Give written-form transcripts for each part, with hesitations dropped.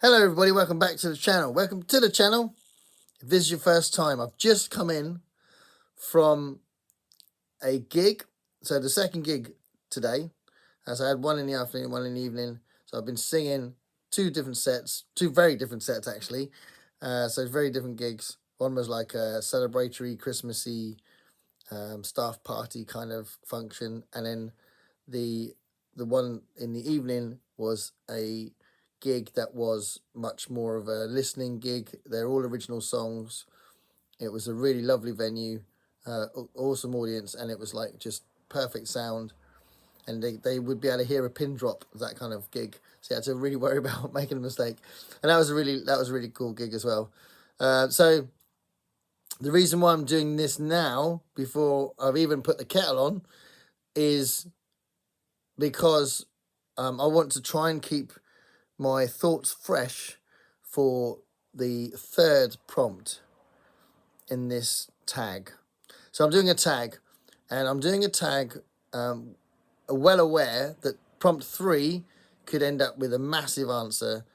Hello everybody, welcome back to the channel. Welcome to the channel. If this is your first time, I've just come in from a gig. So the second gig today, as I had one in the afternoon, one in the evening. So I've been singing two very different sets actually. So very different gigs. One was like a celebratory, Christmassy staff party kind of function. And then the one in the evening was a gig that was much more of a listening gig. They're all original songs. It was a really lovely venue, awesome audience, and it was like just perfect sound. And they would be able to hear a pin drop, that kind of gig. So you had to really worry about making a mistake. And that was a really cool gig as well. So the reason why I'm doing this now, before I've even put the kettle on, is because I want to try and keep my thoughts fresh for the third prompt in this tag. So I'm doing a tag, and I'm doing a tag well aware that prompt 3 could end up with a massive answer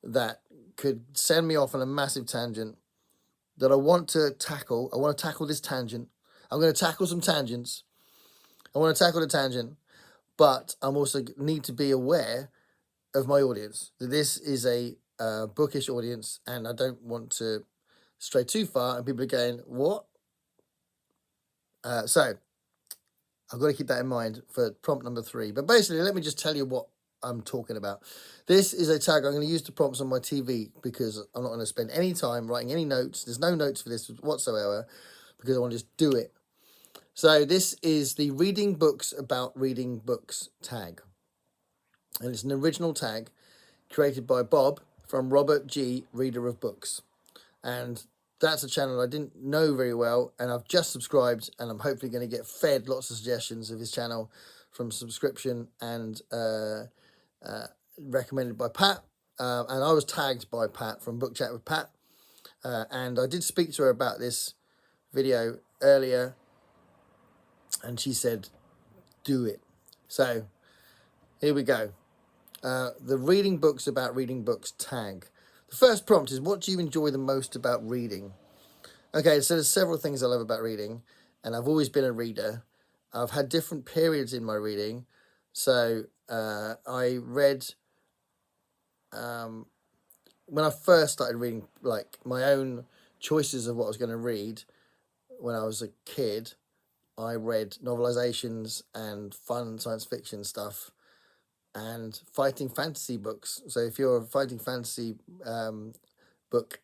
that could send me off on a massive tangent that I want to tackle. I want to tackle this tangent. I'm going to tackle some tangents. I want to tackle the tangent, but I'm also need to be aware of my audience. This is a bookish audience, and I don't want to stray too far and people are going, what? So I've got to keep that in mind for prompt number 3. But basically, let me just tell you what I'm talking about. This is a tag I'm going to use the prompts on my TV because I'm not going to spend any time writing any notes. There's no notes for this whatsoever because I want to just do it. So this is the reading books about reading books tag. And it's an original tag created by Bob from Robert G, Reader of Books. And that's a channel I didn't know very well, and I've just subscribed, and I'm hopefully going to get fed lots of suggestions of his channel from subscription and recommended by Pat. And I was tagged by Pat from Book Chat with Pat. And I did speak to her about this video earlier, and she said, do it. So here we go. The reading books about reading books tag. The first prompt is, what do you enjoy the most about reading? Okay, so there's several things I love about reading, and I've always been a reader. I've had different periods in my reading. So I read, when I first started reading, like my own choices of what I was going to read when I was a kid, I read novelizations and fun science fiction stuff and fighting fantasy books. So if you're a fighting fantasy book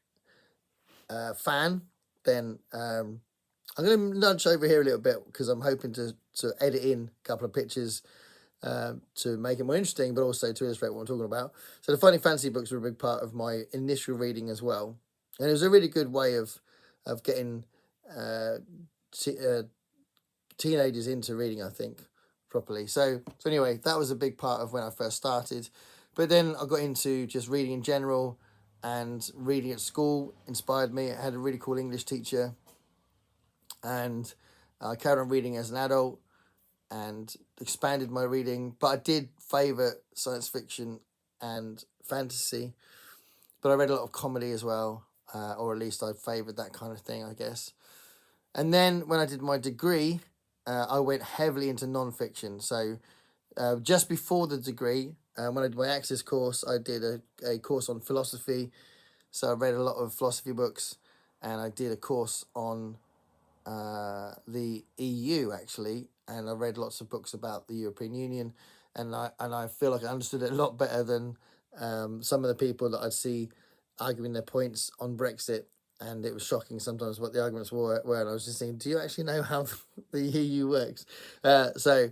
fan, then I'm going to nudge over here a little bit because I'm hoping to edit in a couple of pictures to make it more interesting, but also to illustrate what I'm talking about. So the fighting fantasy books were a big part of my initial reading as well. And it was a really good way of getting teenagers into reading, I think, properly. So anyway, that was a big part of when I first started. But then I got into just reading in general, and reading at school inspired me. I had a really cool English teacher, and I carried on reading as an adult and expanded my reading. But I did favour science fiction and fantasy, but I read a lot of comedy as well, or at least I favoured that kind of thing, I guess. And then when I did my degree, I went heavily into non-fiction. So just before the degree, when I did my Access course, I did a course on philosophy. So I read a lot of philosophy books, and I did a course on the EU, actually. And I read lots of books about the European Union. And I feel like I understood it a lot better than some of the people that I'd see arguing their points on Brexit. And it was shocking sometimes what the arguments were. And I was just thinking, do you actually know how the EU works? So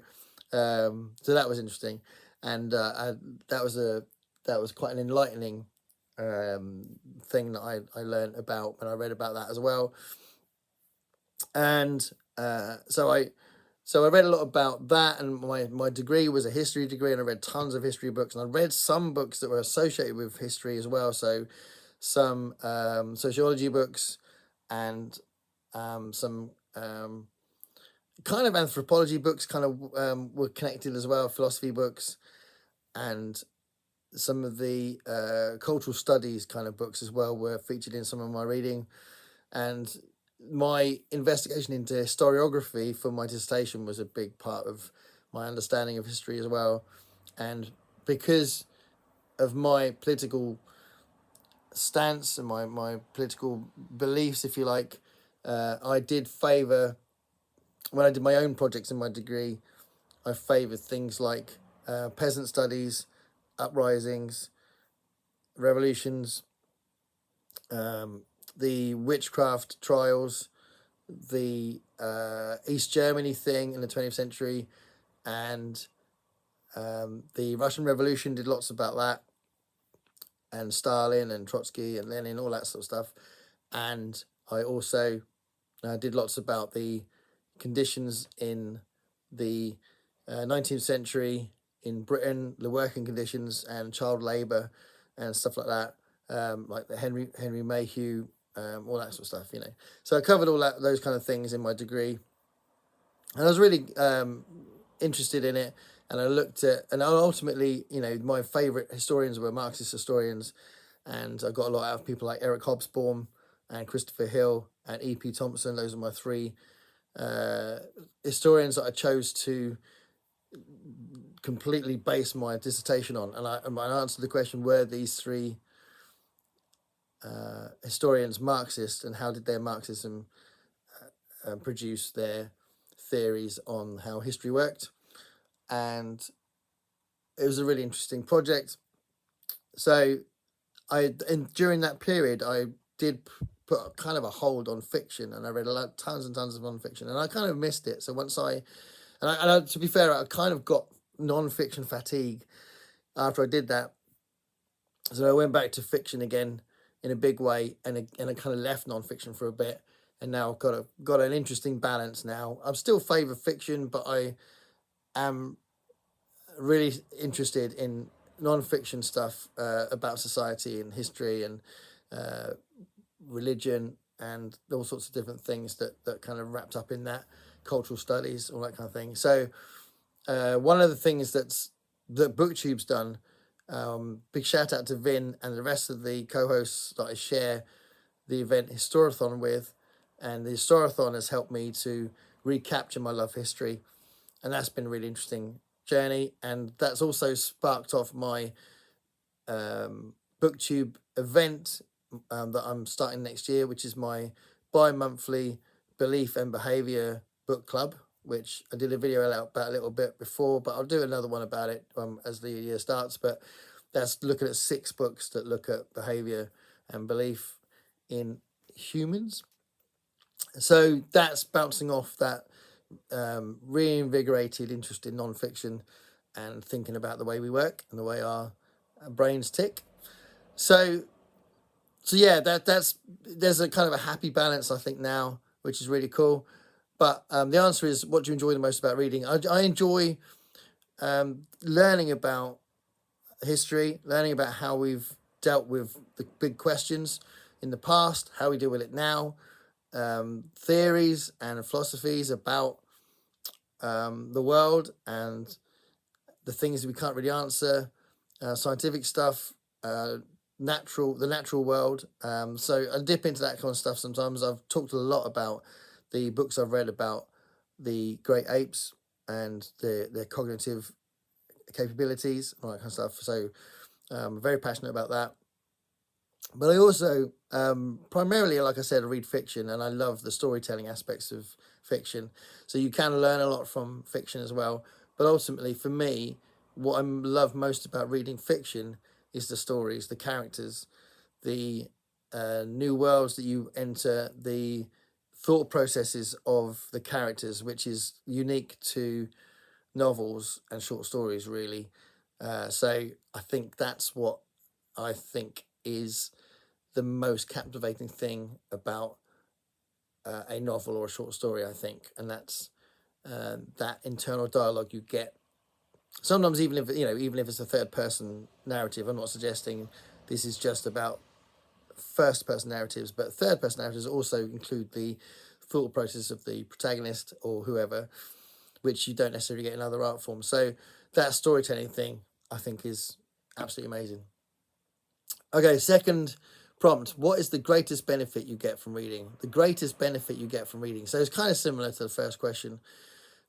that was interesting, and that was quite an enlightening thing that I learned about when I read about that as well. And so I read a lot about that, and my degree was a history degree, and I read tons of history books, and I read some books that were associated with history as well. So some sociology books and some kind of anthropology books kind of were connected as well, philosophy books. And some of the cultural studies kind of books as well were featured in some of my reading, and my investigation into historiography for my dissertation was a big part of my understanding of history as well. And because of my political stance and my political beliefs, if you like, I did favour, when I did my own projects in my degree, I favoured things like peasant studies, uprisings, revolutions, the witchcraft trials, the East Germany thing in the 20th century, and the Russian Revolution, did lots about that, and Stalin and Trotsky and Lenin, all that sort of stuff. And I also did lots about the conditions in the 19th century in Britain, the working conditions and child labour and stuff like that, like the Henry Mayhew, all that sort of stuff, you know. So I covered all those kind of things in my degree, and I was really interested in it. And I looked at, and ultimately, you know, my favourite historians were Marxist historians, and I got a lot out of people like Eric Hobsbawm and Christopher Hill and E.P. Thompson. Those are my three historians that I chose to completely base my dissertation on. And I answered the question, were these three historians Marxist, and how did their Marxism produce their theories on how history worked? And it was a really interesting project. So during that period, I did put kind of a hold on fiction, and I read tons and tons of non-fiction, and I kind of missed it. So once to be fair, I kind of got non-fiction fatigue after I did that. So I went back to fiction again in a big way, and I kind of left non-fiction for a bit, and now I've got an interesting balance now. I'm still favour fiction, but I am really interested in non-fiction stuff about society and history and religion and all sorts of different things that kind of wrapped up in that, cultural studies, all that kind of thing. So one of the things that BookTube's done, big shout out to Vin and the rest of the co-hosts that I share the event Historathon with, and the Historathon has helped me to recapture my love for history, and that's been a really interesting journey. And that's also sparked off my BookTube event that I'm starting next year, which is my bi-monthly belief and behavior book club, which I did a video about a little bit before, but I'll do another one about it as the year starts. But that's looking at 6 books that look at behavior and belief in humans. So that's bouncing off that reinvigorated interest in non-fiction and thinking about the way we work and the way our brains tick. So yeah, there's a kind of a happy balance, I think, now, which is really cool. But the answer is, what do you enjoy the most about reading? I enjoy learning about history, learning about how we've dealt with the big questions in the past, how we deal with it now, theories and philosophies about the world and the things that we can't really answer, scientific stuff, the natural world. So I dip into that kind of stuff sometimes. I've talked a lot about the books I've read about the great apes and their cognitive capabilities, all that kind of stuff. So I'm very passionate about that. But I also, primarily, like I said, I read fiction, and I love the storytelling aspects of fiction. So you can learn a lot from fiction as well. But ultimately, for me, what I love most about reading fiction is the stories, the characters, the new worlds that you enter, the thought processes of the characters, which is unique to novels and short stories, really. So I think that's what I think is the most captivating thing about a novel or a short story, I think, and that's that internal dialogue you get. Sometimes, even if it's a third person narrative, I'm not suggesting this is just about first person narratives, but third person narratives also include the thought process of the protagonist or whoever, which you don't necessarily get in other art forms. So that storytelling thing, I think, is Absolutely amazing. Okay, second prompt. What is the greatest benefit you get from reading? The greatest benefit you get from reading. So it's kind of similar to the first question,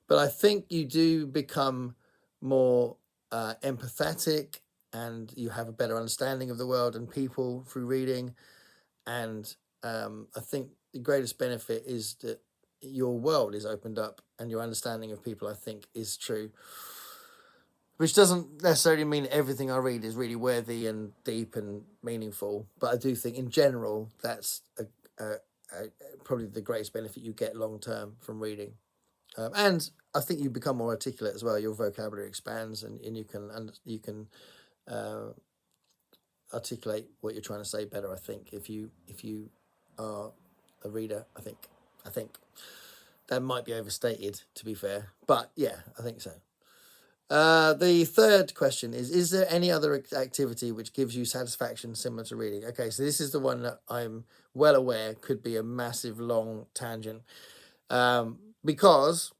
but I think you do become more empathetic, and you have a better understanding of the world and people through reading. And I think the greatest benefit is that your world is opened up and your understanding of people, I think, is true. Which doesn't necessarily mean everything I read is really worthy and deep and meaningful, but I do think in general that's probably the greatest benefit you get long term from reading. And I think you become more articulate as well. Your vocabulary expands, and you can uh, articulate what you're trying to say better. I think if you are a reader, I think that might be overstated, to be fair, but yeah, I think so. The third question is there any other activity which gives you satisfaction similar to reading? Okay, so this is the one that I'm well aware could be a massive long tangent, because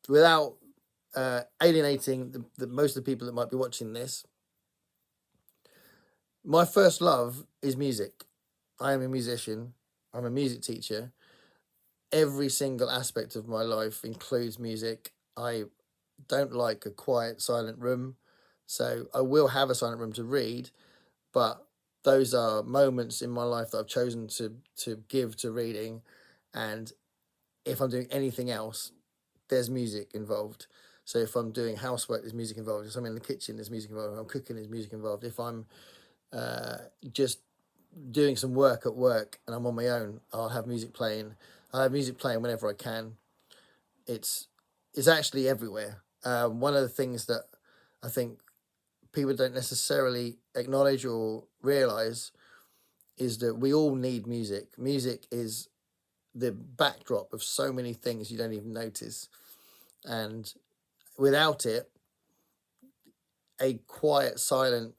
without alienating most of the people that might be watching this, my first love is music. I am a musician. I'm a music teacher. Every single aspect of my life includes music. I don't like a quiet, silent room. So I will have a silent room to read, but those are moments in my life that I've chosen to give to reading. And if I'm doing anything else, there's music involved. So if I'm doing housework, there's music involved. If I'm in the kitchen, there's music involved. If I'm cooking, there's music involved. If I'm just doing some work at work and I'm on my own, I'll have music playing. I have music playing whenever I can. It's actually everywhere. One of the things that I think people don't necessarily acknowledge or realize is that we all need music. Music is the backdrop of so many things you don't even notice. And without it, a quiet, silent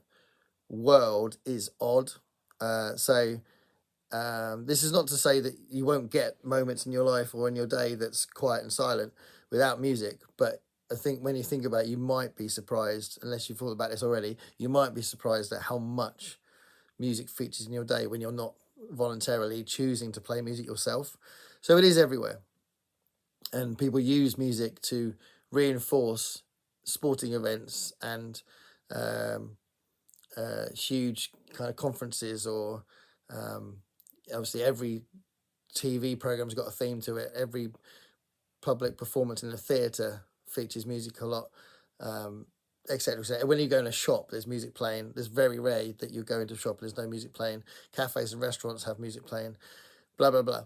world is odd. So this is not to say that you won't get moments in your life or in your day that's quiet and silent without music, but I think when you think about it, you might be surprised, unless you've thought about this already, you might be surprised at how much music features in your day when you're not voluntarily choosing to play music yourself. So it is everywhere. And people use music to reinforce sporting events and um, huge kind of conferences, or obviously every TV program's got a theme to it. Every public performance in a theatre features music a lot, etc. etc. When you go in a shop, there's music playing. It's very rare that you go into a shop and there's no music playing. Cafes and restaurants have music playing. Blah blah blah.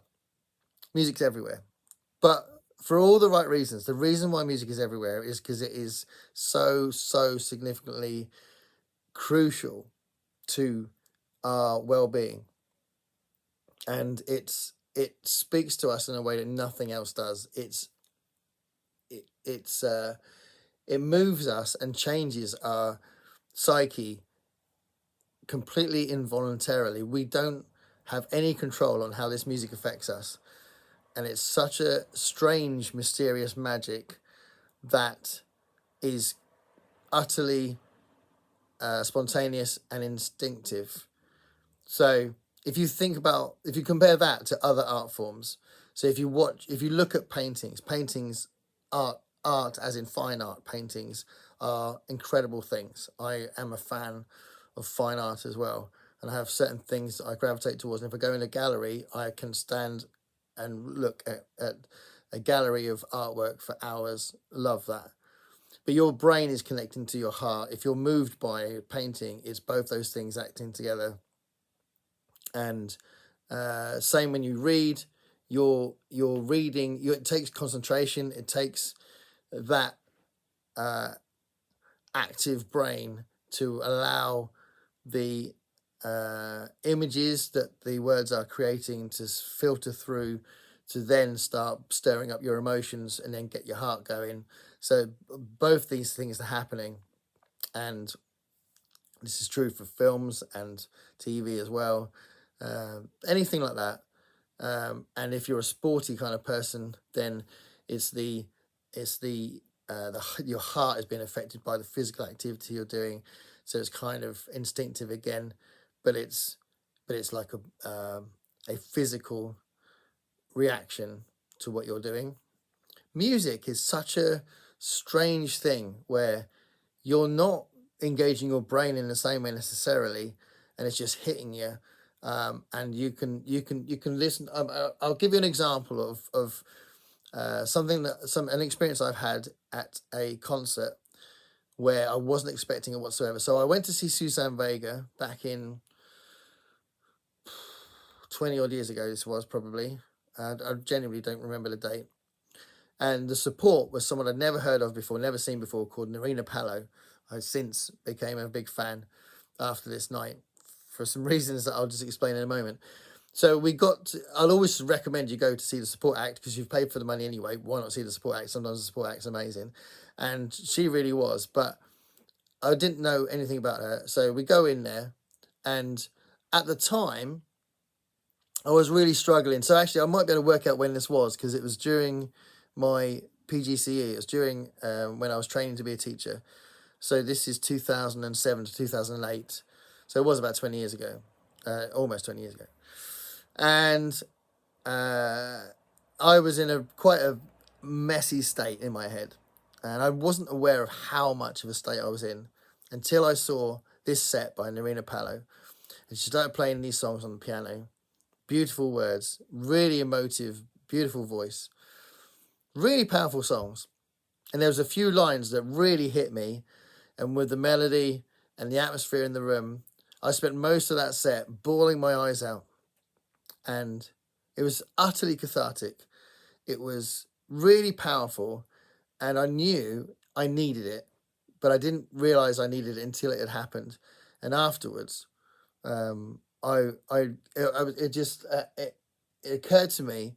Music's everywhere, but for all the right reasons. The reason why music is everywhere is because it is so significantly crucial to our well-being, and it speaks to us in a way that nothing else does. It moves us and changes our psyche completely involuntarily. We don't have any control on how this music affects us, and it's such a strange, mysterious magic that is utterly spontaneous and instinctive. So if you compare that to other art forms, so if you look at paintings, art as in fine art, paintings are incredible things. I am a fan of fine art as well, and I have certain things that I gravitate towards. And if I go in a gallery, I can stand and look at a gallery of artwork for hours. Love that. But your brain is connecting to your heart. If you're moved by a painting, it's both those things acting together. And same when you read, you're reading. It takes concentration. It takes that active brain to allow the images that the words are creating to filter through, to then start stirring up your emotions and then get your heart going. So both these things are happening, and this is true for films and TV as well. Anything like that. And if you're a sporty kind of person, then it's your heart has been affected by the physical activity you're doing. so it's kind of instinctive again, but it's like a physical reaction to what you're doing. Music is such a strange thing where you're not engaging your brain in the same way necessarily, and it's just hitting you. And you can listen. I'll give you an example of an experience I've had at a concert where I wasn't expecting it whatsoever. So I went to see Susan Vega back in 20 odd years ago. This was probably, and I genuinely don't remember the date. And the support was someone I'd never heard of before, never seen before, called Narina Palo. I since became a big fan after this night for some reasons that I'll just explain in a moment. So I'll always recommend you go to see the support act because you've paid for the money anyway. Why not see the support act? Sometimes the support act's amazing. And she really was, but I didn't know anything about her. So we go in there, and at the time, I was really struggling. So actually, I might be able to work out when this was because it was during my PGCE. It was during when I was training to be a teacher. So this is 2007 to 2008. So it was about 20 years ago, almost 20 years ago. And I was in quite a messy state in my head. And I wasn't aware of how much of a state I was in until I saw this set by Narina Palo. And she started playing these songs on the piano. Beautiful words, really emotive, beautiful voice. Really powerful songs. And there was a few lines that really hit me. And with the melody and the atmosphere in the room, I spent most of that set bawling my eyes out. And it was utterly cathartic. It was really powerful. And I knew I needed it, but I didn't realize I needed it until it had happened. And afterwards, it occurred to me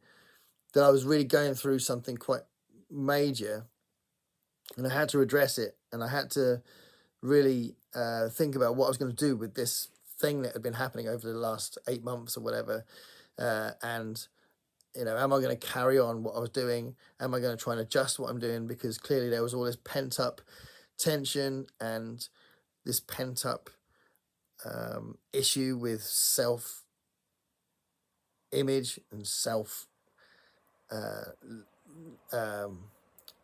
that I was really going through something quite major, and I had to address it, and I had to really think about what I was going to do with this thing that had been happening over the last 8 months or whatever, and am I going to carry on what I was doing? Am I going to try and adjust what I'm doing? Because clearly there was all this pent up tension and this pent up issue with self image and self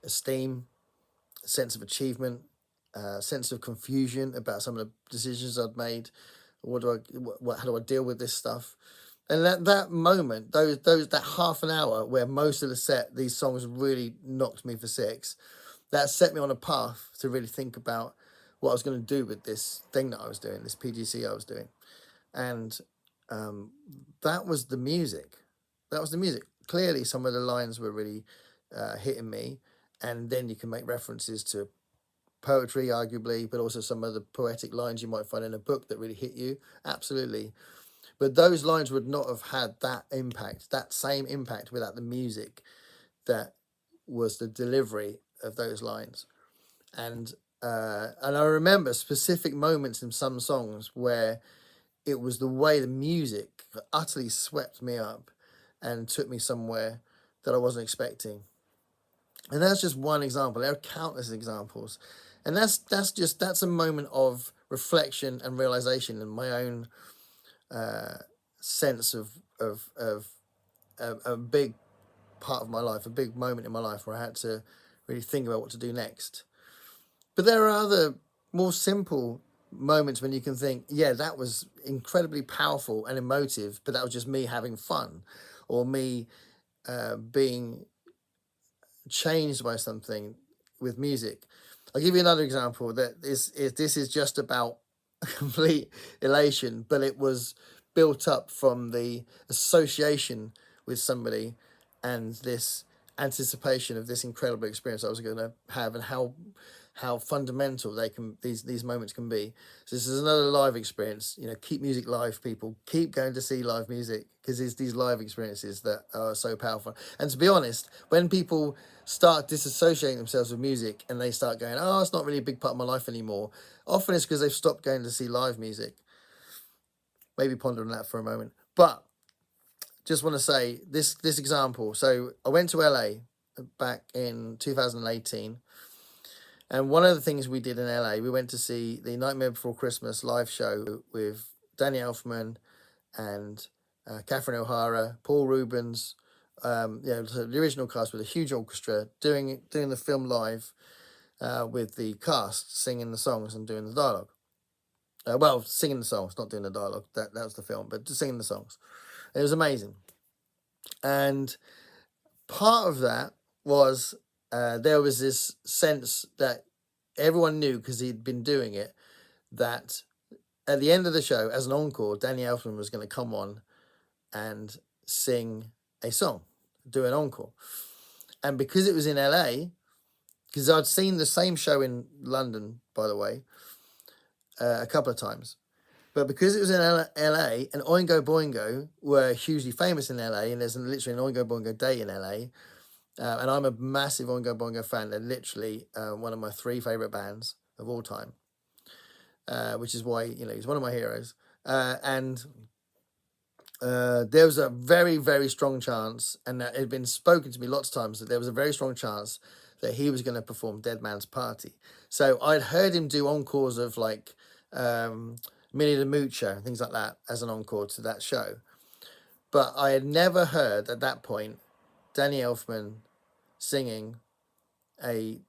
esteem, sense of achievement, sense of confusion about some of the decisions I'd made. How do I deal with this stuff? And that moment, that half an hour where most of the set, these songs really knocked me for six, that set me on a path to really think about what I was going to do with this thing that I was doing, this PGC I was doing. And that was the music. That was the music. Clearly, some of the lines were really hitting me. And then you can make references to poetry, arguably, but also some of the poetic lines you might find in a book that really hit you. Absolutely. But those lines would not have had that impact, that same impact, without the music that was the delivery of those lines. And I remember specific moments in some songs where it was the way the music utterly swept me up and took me somewhere that I wasn't expecting. And that's just one example. There are countless examples. And that's a moment of reflection and realization in my own sense of a big part of my life, a big moment in my life where I had to really think about what to do next. But there are other more simple moments when you can think, yeah, that was incredibly powerful and emotive, but that was just me having fun, or me being changed by something with music. I'll give you another example that this is just about complete elation, but it was built up from the association with somebody and this anticipation of this incredible experience I was going to have, and how fundamental these moments can be. So this is another live experience. Keep music live, people. Keep going to see live music, because it's these live experiences that are so powerful. And to be honest, when people start disassociating themselves with music and they start going, oh, it's not really a big part of my life anymore, often it's because they've stopped going to see live music. Maybe ponder on that for a moment. But just want to say this example. So I went to LA back in 2018, And one of the things we did in LA, we went to see the Nightmare Before Christmas live show with Danny Elfman and Catherine O'Hara, Paul Rubens, so the original cast with a huge orchestra doing the film live with the cast singing the songs and doing the dialogue. Singing the songs, not doing the dialogue. That was the film, but just singing the songs. It was amazing. And part of that was there was this sense that everyone knew, because he'd been doing it, that at the end of the show, as an encore, Danny Elfman was going to come on and sing a song, do an encore. And because it was in LA, because I'd seen the same show in London, by the way, a couple of times, but because it was in LA, and Oingo Boingo were hugely famous in LA, and there's literally an Oingo Boingo Day in LA, and I'm a massive Oingo Boingo fan. They're literally one of my 3 favorite bands of all time, which is why he's one of my heroes. And there was a very, very strong chance, and it had been spoken to me lots of times, that there was a very strong chance that he was going to perform Dead Man's Party. So I'd heard him do encores of like Minnie the Moocher and things like that as an encore to that show. But I had never heard at that point Danny Elfman singing a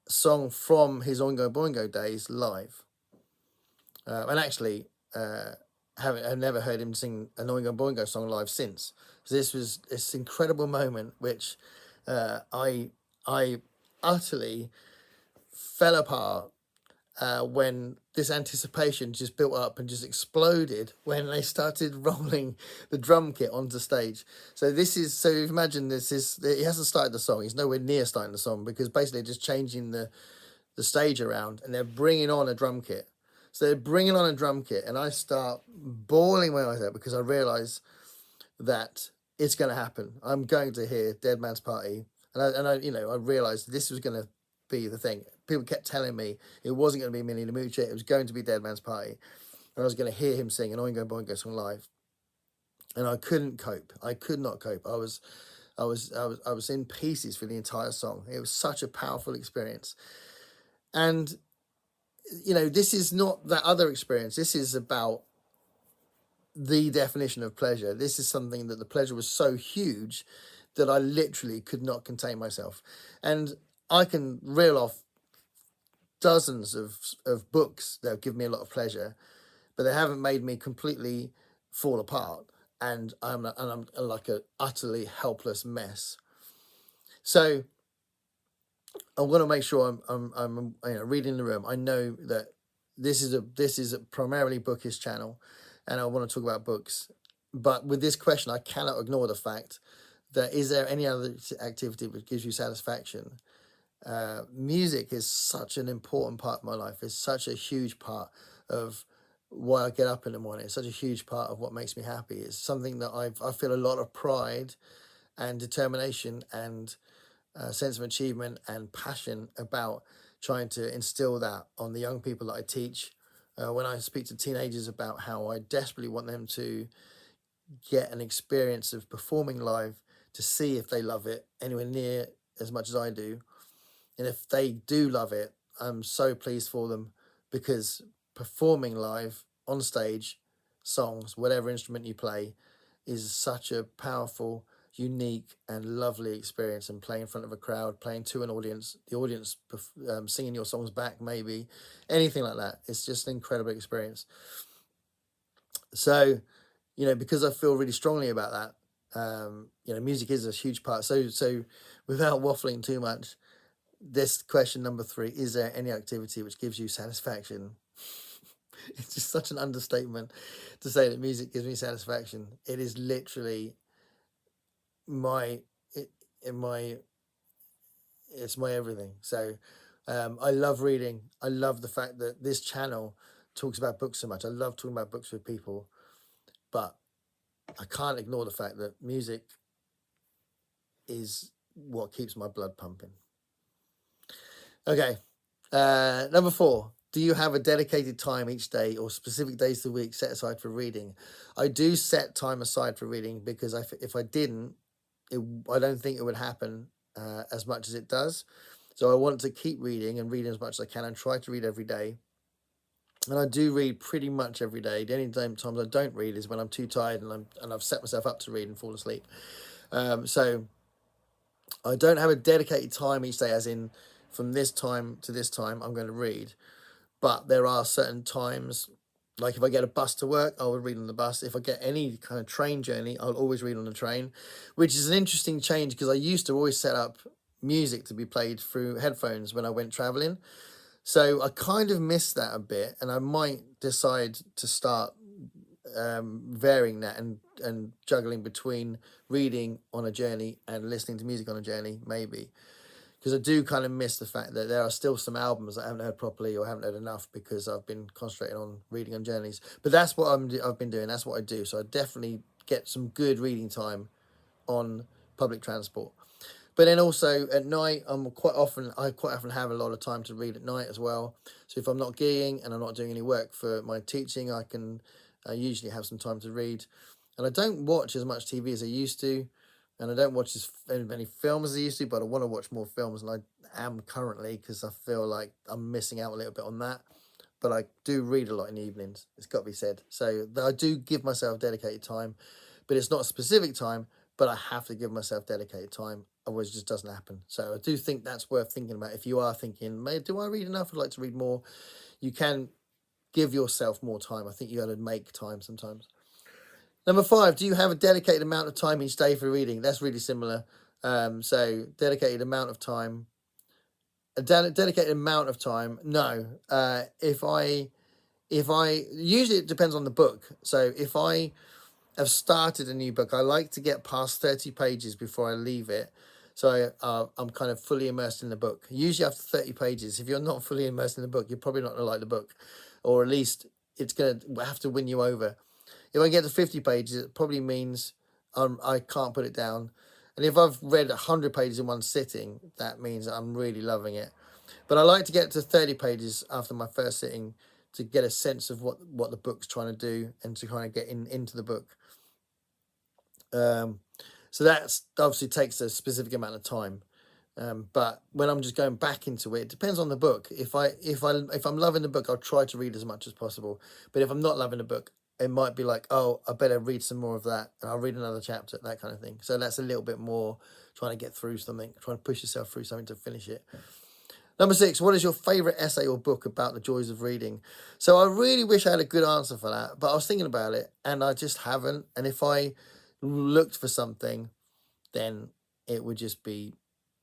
song from his Oingo Boingo days live. And actually, I've never heard him sing an Oingo Boingo song live since. So this was this incredible moment, which I utterly fell apart when this anticipation just built up and just exploded when they started rolling the drum kit onto stage. So imagine he hasn't started the song. He's nowhere near starting the song, because basically they're just changing the stage around, and they're bringing on a drum kit. So they're bringing on a drum kit, and I start bawling my eyes out, because I realise that it's going to happen. I'm going to hear Dead Man's Party, and I realised this was going to be the thing. People kept telling me it wasn't going to be Minnie the Moocher, it was going to be Dead Man's Party, and I was going to hear him sing an Oingo Boingo song live, and I couldn't cope. I could not cope. I was in pieces for the entire song. It was such a powerful experience, and this is not that other experience. This is about the definition of pleasure. This is something that the pleasure was so huge that I literally could not contain myself. And I can reel off dozens of books that have given me a lot of pleasure, but they haven't made me completely fall apart, and I'm like a utterly helpless mess. So I want to make sure I'm reading the room. I know that this is a primarily bookish channel, and I want to talk about books. But with this question, I cannot ignore the fact that, is there any other activity which gives you satisfaction? Music is such an important part of my life. It's such a huge part of why I get up in the morning. It's such a huge part of what makes me happy. It's something that I feel a lot of pride and determination and sense of achievement and passion about trying to instill that on the young people that I teach. When I speak to teenagers about how I desperately want them to get an experience of performing live, to see if they love it anywhere near as much as I do. And if they do love it, I'm so pleased for them, because performing live on stage, songs, whatever instrument you play, is such a powerful, unique and lovely experience. And playing in front of a crowd, playing to an audience, the audience singing your songs back, maybe anything like that, it's just an incredible experience. So because I feel really strongly about that, music is a huge part. So without waffling too much, this question number 3, is there any activity which gives you satisfaction? It's just such an understatement to say that music gives me satisfaction. It is literally it's my everything. So I love reading. I love the fact that this channel talks about books so much. I love talking about books with people, but I can't ignore the fact that music is what keeps my blood pumping. Okay, number 4. Do you have a dedicated time each day or specific days of the week set aside for reading? I do set time aside for reading, because if I didn't, I don't think it would happen as much as it does. So I want to keep reading and reading as much as I can and try to read every day. And I do read pretty much every day. The only times I don't read is when I'm too tired and I've set myself up to read and fall asleep. So I don't have a dedicated time each day, as in from this time to this time I'm going to read. But there are certain times, like if I get a bus to work, I will read on the bus. If I get any kind of train journey, I'll always read on the train, which is an interesting change because I used to always set up music to be played through headphones when I went traveling. So I kind of miss that a bit, and I might decide to start varying that and juggling between reading on a journey and listening to music on a journey, maybe. Because I do kind of miss the fact that there are still some albums I haven't heard properly or haven't heard enough because I've been concentrating on reading on journeys. But that's what I've been doing. That's what I do. So I definitely get some good reading time on public transport. But then also at night, I quite often have a lot of time to read at night as well. So if I'm not geeing and I'm not doing any work for my teaching, I usually have some time to read. And I don't watch as much TV as I used to, and I don't watch as many films as I used to, but I want to watch more films, and I am currently, because I feel like I'm missing out a little bit on that. But I do read a lot in the evenings, it's got to be said. So I do give myself dedicated time, but it's not a specific time, but I have to give myself dedicated time. Otherwise, it just doesn't happen. So I do think that's worth thinking about. If you are thinking, do I read enough? I'd like to read more. You can give yourself more time. I think you got to make time sometimes. Number 5, do you have a dedicated amount of time each day for reading? That's really similar. So dedicated amount of time. A dedicated amount of time. No. If I usually it depends on the book. So if I have started a new book, I like to get past 30 pages before I leave it. So I'm kind of fully immersed in the book. Usually after 30 pages, if you're not fully immersed in the book, you're probably not going to like the book. Or at least it's going to have to win you over. If I get to 50 pages, it probably means I can't put it down. And if I've read 100 pages in one sitting, that means I'm really loving it. But I like to get to 30 pages after my first sitting to get a sense of what the book's trying to do and to kind of get into the book. So that's obviously takes a specific amount of time. But when I'm just going back into it, it depends on the book. If I'm loving the book, I'll try to read as much as possible. But if I'm not loving the book, it might be like, oh, I better read some more of that, and I'll read another chapter, that kind of thing. So that's a little bit more trying to get through something, trying to push yourself through something to finish it. Number 6, what is your favourite essay or book about the joys of reading? So I really wish I had a good answer for that, but I was thinking about it, and I just haven't. And if I looked for something, then it would just be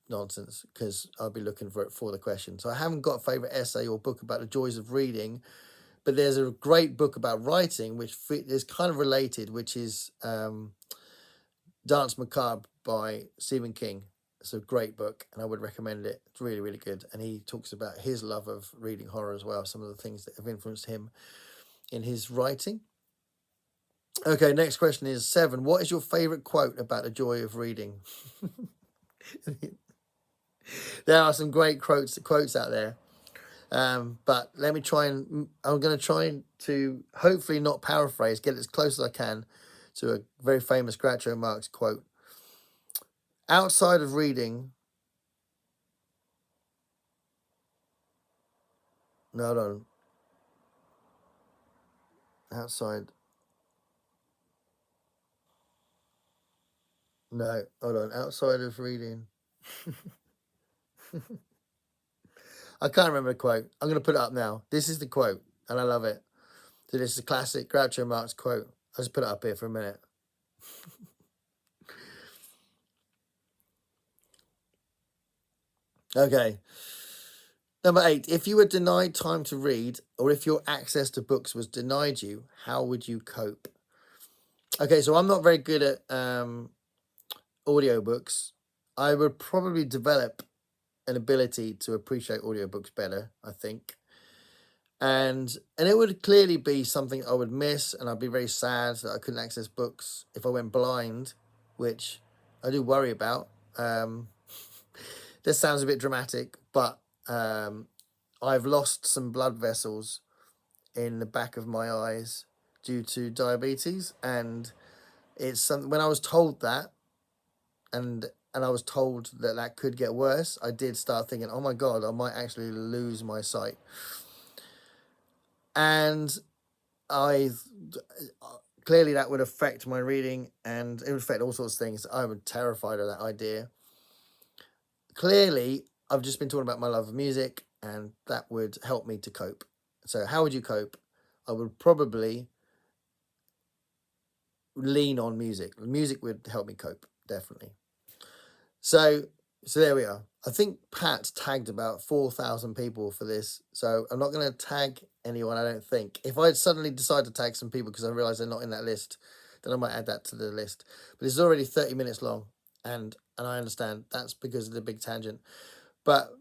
nonsense because I'll be looking for it for the question. So I haven't got a favourite essay or book about the joys of reading, but there's a great book about writing which is kind of related, which is Dance Macabre by Stephen King. It's a great book and I would recommend it. It's really, really good. And he talks about his love of reading horror as well, some of the things that have influenced him in his writing. Okay, next question is 7. What is your favourite quote about the joy of reading? There are some great quotes out there. But let me try and I'm going to try to hopefully not paraphrase, get as close as I can to a very famous Groucho Marx quote. Outside of reading, no, outside, no, hold on, outside of reading. I can't remember the quote. I'm going to put it up now. This is the quote, and I love it. So this is a classic Groucho Marx quote. I'll just put it up here for a minute. Okay. Number 8, if you were denied time to read, or if your access to books was denied you, how would you cope? Okay, so I'm not very good at audiobooks. I would probably develop an ability to appreciate audiobooks better, I think. And it would clearly be something I would miss, and I'd be very sad that I couldn't access books if I went blind, which I do worry about. This sounds a bit dramatic, but I've lost some blood vessels in the back of my eyes due to diabetes, and it's something when I was told that, and and I was told that that could get worse, I did start thinking, oh my God, I might actually lose my sight. And clearly that would affect my reading, and it would affect all sorts of things. I'm terrified of that idea. Clearly, I've just been talking about my love of music, and that would help me to cope. So how would you cope? I would probably lean on music. Music would help me cope, definitely. So there we are. I think Pat tagged about 4,000 people for this, so I'm not going to tag anyone, I don't think. If I suddenly decide to tag some people because I realise they're not in that list, then I might add that to the list. But it's already 30 minutes long, and I understand that's because of the big tangent. But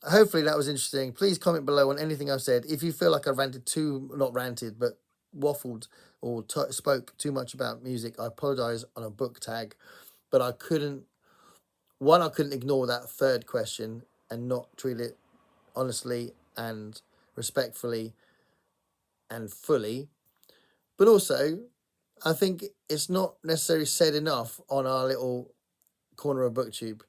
hopefully that was interesting. Please comment below on anything I've said. If you feel like I not ranted, but waffled or spoke too much about music, I apologise on a book tag. But I couldn't ignore that third question and not treat it honestly and respectfully and fully. But also, I think it's not necessarily said enough on our little corner of BookTube,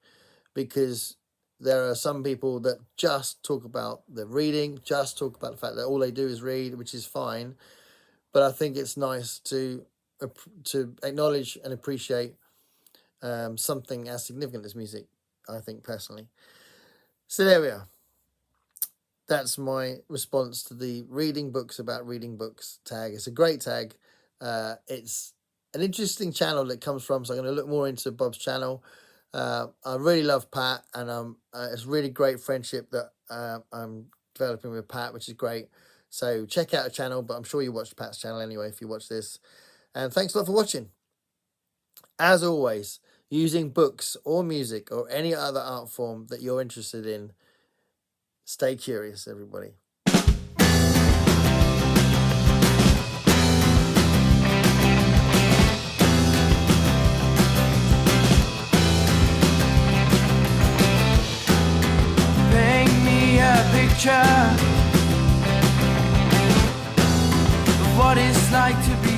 because there are some people that just talk about the reading, just talk about the fact that all they do is read, which is fine. But I think it's nice to acknowledge and appreciate something as significant as music, I think, personally. So there we are. That's my response to the reading books about reading books tag. It's a great tag. It's an interesting channel that comes from, so I'm going to look more into Bob's channel. I really love Pat, and it's a really great friendship that I'm developing with Pat, which is great. So check out a channel, but I'm sure you watched Pat's channel anyway if you watch this. And thanks a lot for watching. As always, using books or music or any other art form that you're interested in, stay curious, everybody. Paint me a picture of what it's like to be